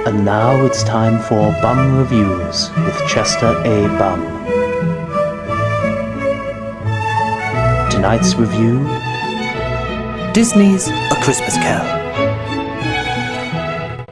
And now it's time for Bum Reviews with Chester A. Bum. Tonight's review: Disney's A Christmas Carol.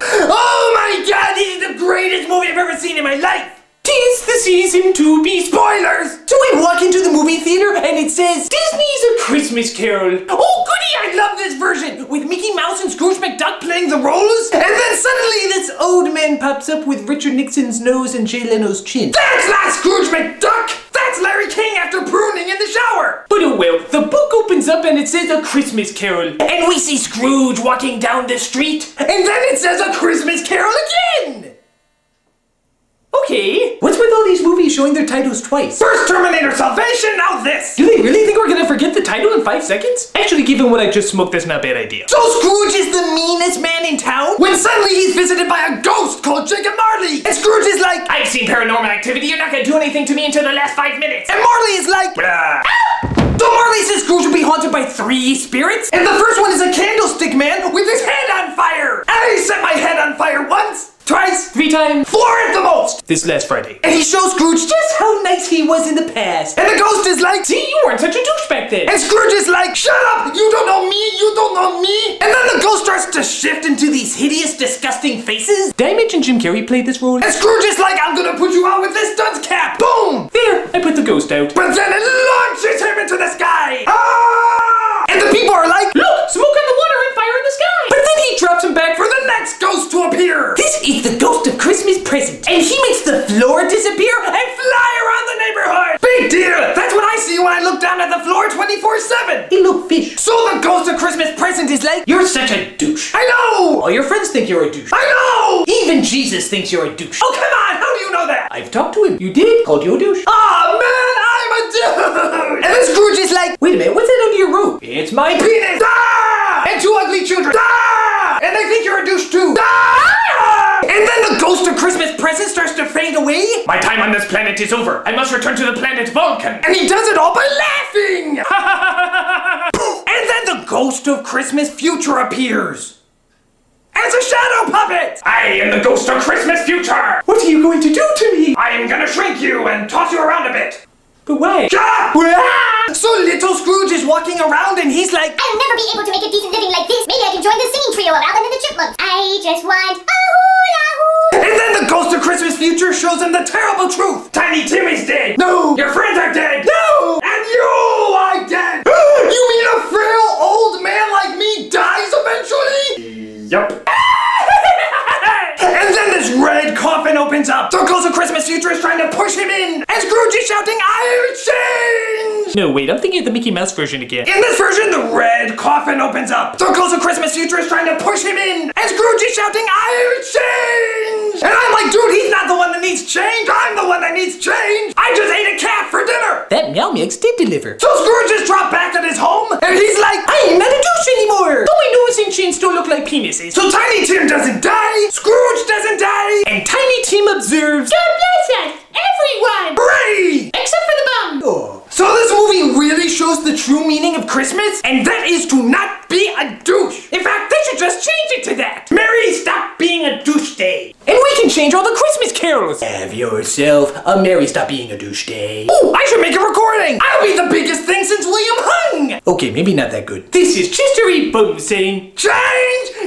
Oh my god, this is the greatest movie I've ever seen in my life! 'Tis the season to be spoilers! So we walk into the movie theater and it says, Disney's A Christmas Carol. Oh goody, I love this version! With Mickey Mouse and Scrooge McDuck playing the roles. And then suddenly this old man pops up with Richard Nixon's nose and Jay Leno's chin. That's not Scrooge McDuck! That's Larry King after pruning in the shower! But oh well, the book opens up and it says A Christmas Carol. And we see Scrooge walking down the street. And then it says A Christmas Carol again! Okay, what's with all these movies showing their titles twice? First Terminator Salvation, now this! Do they really think we're gonna forget the title in 5 seconds? Actually, given what I just smoked, that's not a bad idea. So Scrooge is the meanest man in town? When suddenly he's visited by a ghost called Jacob Marley! And Scrooge is like, I've seen paranormal activity, you're not gonna do anything to me until the last 5 minutes! And Marley is like, ah! So Marley says Scrooge will be haunted by 3 spirits? And the first one is a candlestick man with his head on fire! I set my head on fire once! Twice, 3 times, 4 at the most! This last Friday. And he shows Scrooge just how nice he was in the past. And the ghost is like, see, you weren't such a douche back then. And Scrooge is like, shut up! You don't know me! You don't know me! And then the ghost starts to shift into these hideous, disgusting faces. Did I mention Jim Carrey played this role? And Scrooge is like, I'm gonna put you out with this dunce cap! Boom! There, I put the ghost out. But then it launches him into the sky! Ah! And the people are like, look! Smoke on the water and fire in the sky! But then he drops him back for the next ghost to appear! This is the ghost of Christmas present, and he makes the floor disappear and fly around the neighborhood! Big deal! That's what I see when I look down at the floor 24/7! Hey look, fish. So the ghost of Christmas present is like, you're such a douche. I know! All your friends think you're a douche. I know! Even Jesus thinks you're a douche. Oh, come on! How do you know that? I've talked to him. You did? Called you a douche? Aw, man, I'm a douche! And then Scrooge is like, wait a minute, what's that under your robe? It's my penis! Ah! And 2 ugly children! Ah! And they think you're a douche too! Ah! And then the ghost of Christmas present starts to fade away. My time on this planet is over. I must return to the planet Vulcan. And he does it all by laughing! And then the ghost of Christmas future appears. As a shadow puppet! I am the ghost of Christmas future! What are you going to do to me? I am gonna shrink you and toss you around a bit. But why? So little Scrooge is walking around and he's like, I'll never be able to make a decent living like this. Maybe I can join the singing trio of Alvin and the Chipmunks. I just want a hula hoop. And then the ghost of Christmas future shows him the terrible truth. Tiny Tim is dead. No. Your friends are dead. No. And you are dead. You mean a frail old man like me dies eventually? Yup. And then this red coffin opens up. The ghost of Christmas future is trying to push him in. And Scrooge is shouting, I'll change! No, wait, I'm thinking of the Mickey Mouse version again. In this version, the red coffin opens up. The ghost of Christmas future is trying to push him in. And Scrooge is shouting, I'll change! And I'm like, dude, he's not the one that needs change. I'm the one that needs change. I just ate a cat for dinner. That Meow Mix did deliver. So Scrooge is dropped back at his home. And he's like, I'm not a douche anymore. Though my nose and chin still look like penises. So Tiny Tim doesn't die. Scrooge doesn't die. And Tiny Tim observes, God bless us, everyone! hooray! Except for the bum. Oh. So this movie really shows the true meaning of Christmas, and that is to not be a douche. In fact, they should just change it to that. Merry Stop Being a Douche Day. And we can change all the Christmas carols. Have yourself a merry stop being a douche day. Ooh, I should make a recording. I'll be the biggest thing since William Hung. Okay, maybe not that good. This is Chester E. Bum saying, change